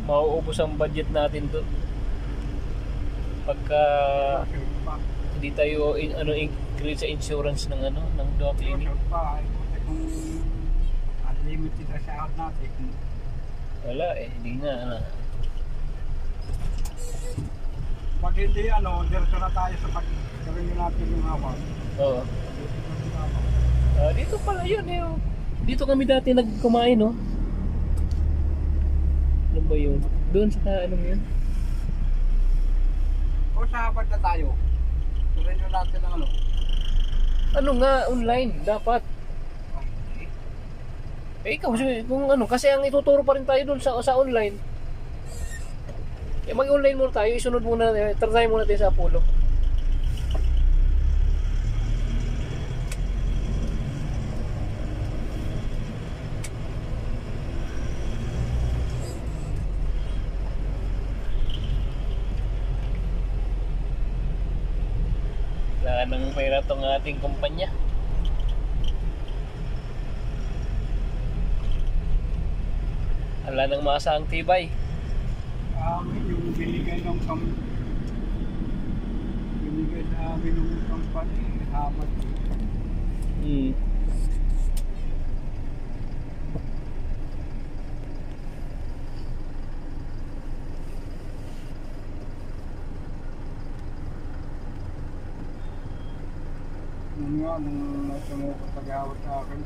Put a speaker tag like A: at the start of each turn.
A: mauubos ang budget natin to pagka hindi tayo increase sa insurance ng ng dog clinic.
B: Unlimited na sahod natin.
A: Wala hindi nga
B: Pag hindi diretso na tayo sa pag-gawin natin yung hawak.
A: Oo. Dito pala yun oh. Dito kami dati nagkumain no. Ano ba yun? Doon sa yun?
B: O sa habad na tayo. Diretso natin ang
A: Ano nga online dapat. Ikaw kung kasi ang ituturo pa rin tayo doon sa online. Mag-online muna tayo, isunod muna, try muna tayo sa Apollo. Wala nang pera tong ating kumpanya. Wala nang maasahang tibay.
B: Yung binigay sa amin ng company, hamad. Nung sumuko pag-awat sa akin,